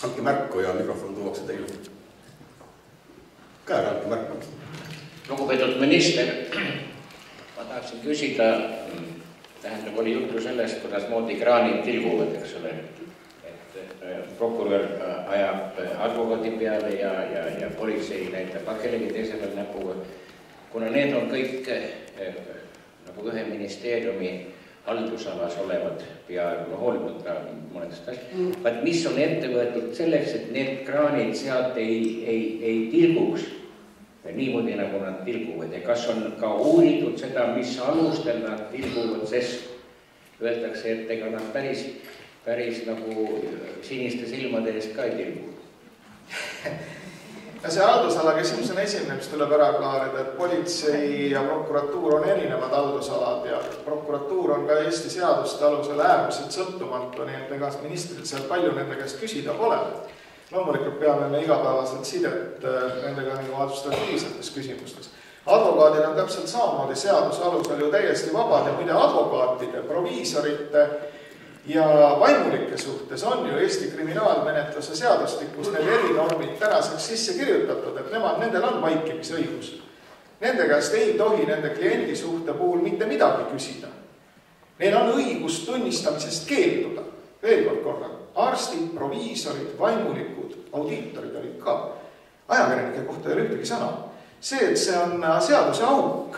Andke märku ja mikrofon tuuakse teile. Käega andke märku. Lugupeetud minister, ma tahaksin küsida, tähendab, oli juttu sellest, kuidas moodi kraanid tilguvad, eks ole. Et prokurör ajab advokaadi peale ja politsei näitab kellegi teise peal näpuga. Kuna need on kõik nagu ühe ministeeriumi haldusalas olevad peaaegu hoolimata mõnedest asjad. Vaid mis on ette võetud selleks, et need kraanid sealt ei tilguks niimoodi, nagu nad tilguvad. Ja kas on ka uuritud seda, mis alustel nad tilguvad, sest öeldakse, et ega nad päris nagu siniste silmade eest ka ei tilgu. See haldusala küsimus on esimene, mis tuleb ära klaarida, et politsei ja prokuratuur on erinevad haldusalad ja prokuratuur on ka Eesti seaduste alusel äärmiselt sõltumatu, nii et ega ministrid seal palju nende käest küsida pole. Loomulikult peame me igapäevaselt sidet nendega nagu administratiivsetes küsimustes. Advokaadid on täpselt samamoodi seaduse alusel ju täiesti vabad ja muide advokaatide, proviisorite ja vaimulike suhtes on ju Eesti kriminaalmenetluse seadustikus need erinormid tänaseks sisse kirjutatud, et nendel on vaikimisõigus. Nende käest ei tohi nende kliendi suhte puhul mitte midagi küsida. Neil on õigus tunnistamisest keelduda. Veel kord korra. Arstid, proviisorid, vaimulikud, audiitorid olid ka. Ajakirjanike kohta ei ole ühtegi sõna. See, et see on seaduse auk,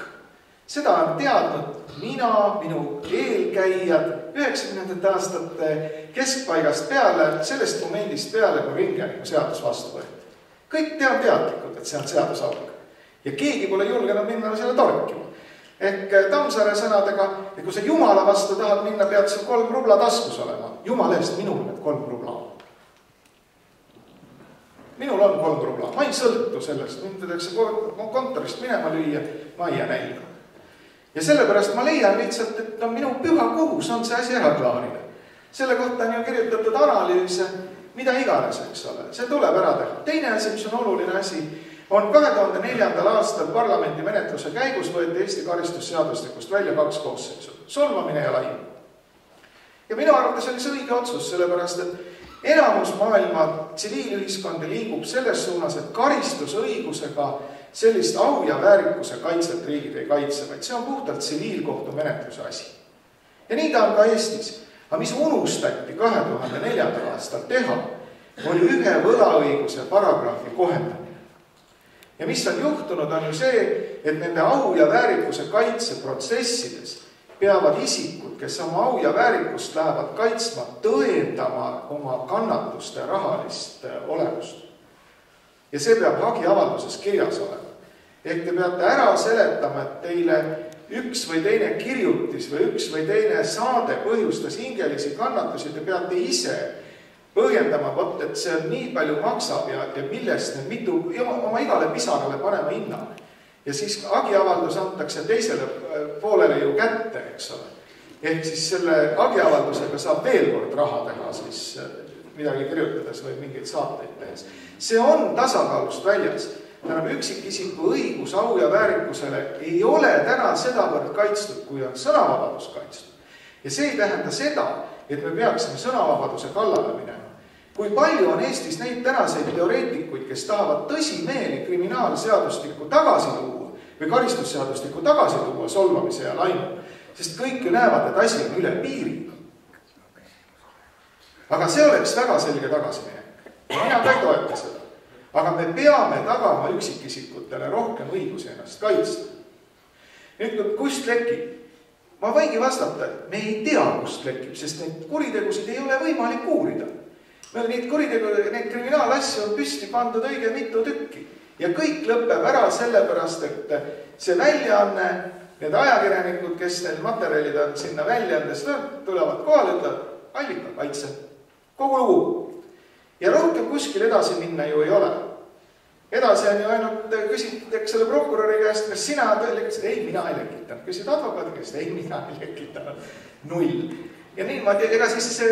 seda on teadnud mina, minu eelkäijad 90. aastate keskpaigast peale, sellest momendist peale, kui ringhäälingu seadus vastu võeti. Kõik teadlikud, et see on seaduse auk. Ja keegi pole julgenud minna selle torkima. Ehk Tammsaare sõnadega, et kui sa Jumala vastu tahad minna, pead sul 3 rubla taskus olema. Jumala eest minul need 3 rubla on. Minul on 3 rubla. Ma ei sõltu sellest. Mind võidakse kontorist minema lüüa, ma ei jää nälga. Ja sellepärast ma leian lihtsalt, et minu püha kohus on see asi ära klaarida. Selle kohta on ju kirjutatud analüüse, mida iganes, eks ole. See tuleb ära teha. Teine asi, mis on oluline asi, on 2004. aastal parlamendi menetluse käigus võeti Eesti karistusseadustikust välja 2 koosseisu. Solvamine ja laim. Ja minu arvates oli see õige otsus, sellepärast, et enamus maailma tsiviilühiskondi liigub selles suunas, et karistusõigusega sellist au ja väärikuse kaitset riigid ei kaitse, vaid see on puhtalt tsiviilkohtu menetluse asi. Ja nii ta on ka Eestis. Aga mis unustati 2004. aastal teha, oli ühe võlaõiguse paragrahvi kohendamine. Ja mis on juhtunud, on ju see, et nende au ja väärikuse kaitseprotsessides peavad isikud, kes oma au ja väärikust lähevad kaitsma, tõendama oma kannatuste rahalist olemust. Ja see peab hagiavalduses kirjas olema. Ehk te peate ära seletama, et teile üks või teine kirjutis või üks või teine saade põhjustas hingelisi kannatusi, te peate ise põhjendama, et see on nii palju maksab ja millest need mitu, oma igale pisarale panema hinna. Ja siis hagiavaldus antakse teisele poolele ju kätte, eks ole. Ehk siis selle hagiavaldusega saab veel kord raha teha siis midagi kirjutades või mingeid saateid tehes. See on tasakaalust väljas. Tähendab, üksikisiku õigus au ja väärikusele ei ole täna sedavõrd kaitstud, kui on sõnavabadus kaitstud. Ja see ei tähenda seda, et me peaksime sõnavabaduse kallale minema. Kui palju on Eestis neid tänaseid teoreetikuid, kes tahavad tõsimeeli kriminaalseadustikku tagasi tuua või karistusseadustikku tagasi tuua solvamise ja laimu, sest kõik ju näevad, et asi on üle piiri. Aga see oleks väga selge tagasiminek. Mina ka ei toeta seda. Aga me peame tagama üksikisikutele rohkem õigusi ennast kaitsta. Nüüd, kust lekib? Ma võigi vastata, et me ei tea, kust lekib, sest neid kuritegusid ei ole võimalik uurida. Neid kriminaalasju on püsti pandud õige mitu tükki. Ja kõik lõpeb ära sellepärast, et see väljaanne, need ajakirjanikud, kes need materjalid on sinna väljaandes, tulevad kohale, ütlevad, allika kaitse. Kogu lugu. Ja rohkem kuskil edasi minna ju ei ole. Edasi on ju ainult küsitakse selle prokuröri käest, kas sina lekitasid? Ei, mina ei lekitanud. Küsid advokaadi käest? Ei, mina ei lekitanud. 0. Ja niimoodi, ega siis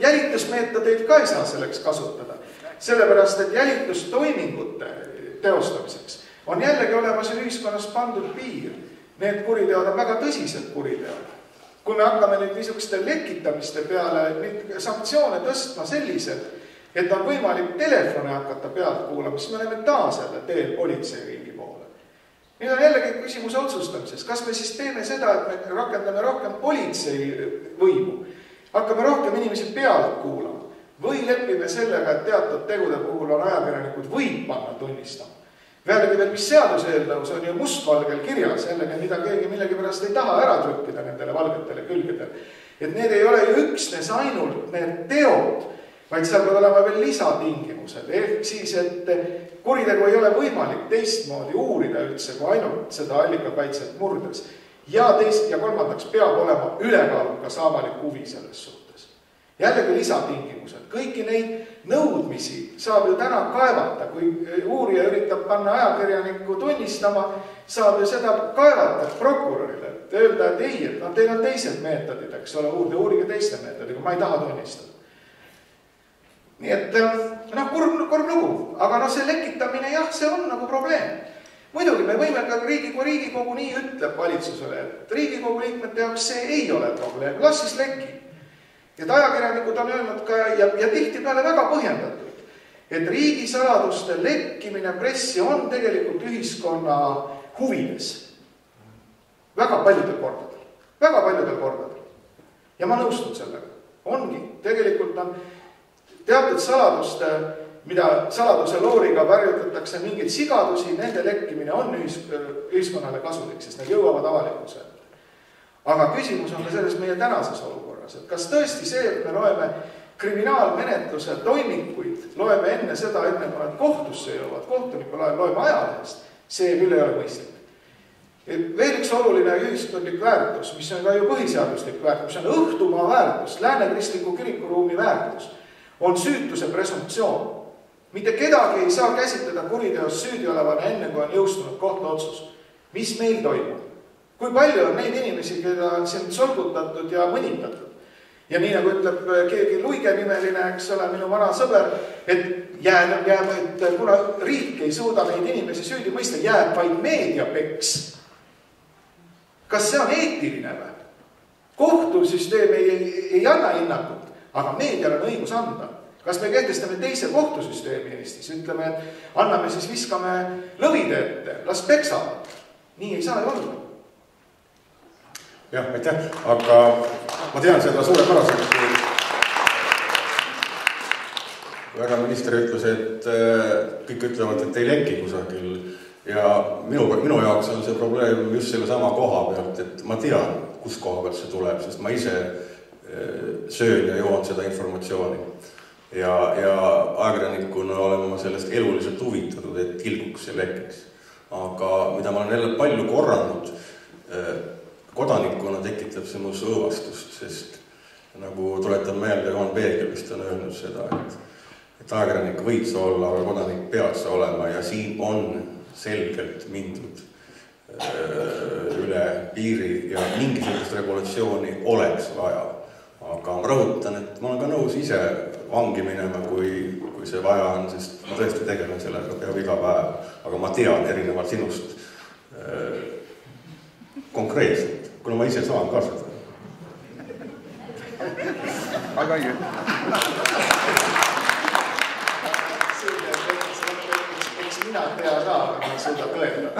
jälitusmeetodeid ka ei saa selleks kasutada. Sellepärast, et jälitustoimingute teostamiseks on jällegi olemas ühiskonnas pandud piir. Need kuriteod on väga tõsised kuriteod. Kui me hakkame nüüd niisuguste lekitamiste peale neid sanktsioone tõstma sellised, et on võimalik telefone hakata pealt kuulama, siis me oleme taas jälle teel politseiriigi poole. Nüüd on jällegi küsimus otsustamises. Kas me siis teeme seda, et me rakendame rohkem politsei võimu, hakkame rohkem inimesi pealt kuulama või lepime sellega, et teatud tegude puhul on ajakirjanikud võib panna tunnistama. Pealegi veel, mis seaduseelnõus on ju mustvalgel kirjas, jällegi mida keegi millegipärast ei taha ära trükkida nendele valgetele külgedele. Et need ei ole ju üksnes ainult need teod, vaid seal peab olema veel lisatingimused. Ehk siis, et kuritegu ei ole võimalik teistmoodi uurida üldse, kui ainult seda allikakaitset murdes. Ja kolmandaks peab olema ülekaalukas avalik huvi selles suhtes. Jällegi lisatingimused. Kõiki neid nõudmisi saab ju täna kaevata, kui uurija üritab panna ajakirjanikku tunnistama, saab ju seda kaevata prokurörile, et öelda, et ei, et teil on teised meetodid, eks ole, uurige teiste meetodiga, ma ei taha tunnistada. Nii et, kurb lugu, aga see lekitamine, jah, see on nagu probleem. Muidugi me võime ka Riigikogu nii ütleb valitsusele, et Riigikogu liikmete jaoks see ei ole probleem, las siis leki. Et ajakirjanikud on öelnud ka ja tihti peale väga põhjendatud, et riigisaladuste lekkimine pressi on tegelikult ühiskonna huvides. Väga paljudel kordadel. Ja ma nõustun sellega. Ongi, tegelikult on teatud saladuste, mida saladuse looriga varjutatakse mingeid sigadusi, nende lekkimine on ühiskonnale kasulik, sest need jõuavad avalikkusele. Aga küsimus on ka selles meie tänases olukorras, et kas tõesti see, et me loeme kriminaalmenetluse toimikuid, loeme enne seda, enne kui nad kohtusse jõuavad, kohtunikul ajal loeme ajalehest, see küll ei ole mõistlik. Veel üks oluline ühiskondlik väärtus, mis on ka ju põhiseaduslik väärtus, mis on õhtumaa väärtus, lääne kristliku kirikuruumi väärtus, on süütuse presumptsioon. Mitte kedagi ei saa käsitleda kuriteos süüdi olevana enne, kui on jõustunud kohtuotsus. Mis meil toimub? Kui palju on neid inimesi, keda on siin solgutatud ja mõnitatud. Ja nii nagu ütleb keegi Luige nimeline, eks ole, minu vana sõber, et kuna riik ei suuda neid inimesi süüdi mõista, jääb vaid meediapeks. Kas see on eetiline või? Kohtusüsteem ei anna hinnakut, aga meedial on õigus anda. Kas me kehtestame teise kohtusüsteemi Eestis? Ütleme, et anname siis viskame lõvide ette, las peksavad. Nii ei saa ju olla. Jah, aitäh, aga ma tean seda suurepäraselt, kui väga minister ütles, et kõik ütlevad, et ei leki kusagil ja minu jaoks on see probleem just selle sama koha pealt, et ma tean, kus koha pealt see tuleb, sest ma ise söön ja joon seda informatsiooni ja ajakirjanikuna olen ma sellest eluliselt huvitatud, et tilguks ja lekiks. Aga mida ma olen jälle palju korranud, kodanikuna tekitab see muus õõvastust, sest nagu tuletan meelde, Johan Peegel vist on öelnud seda, et ajakirjanik võid sa olla, aga kodanik pead sa olema ja siin on selgelt mindud üle piiri ja mingisugust regulatsiooni oleks vaja. Aga ma rõhutan, et ma olen ka nõus ise vangi minema, kui see vaja on, sest ma tõesti tegelen sellega peab iga päev, aga ma tean erinevalt sinust konkreetselt, kuna ma ise saan ka seda. Aga õige. Eks mina tea ka, aga ma suuda tõenda.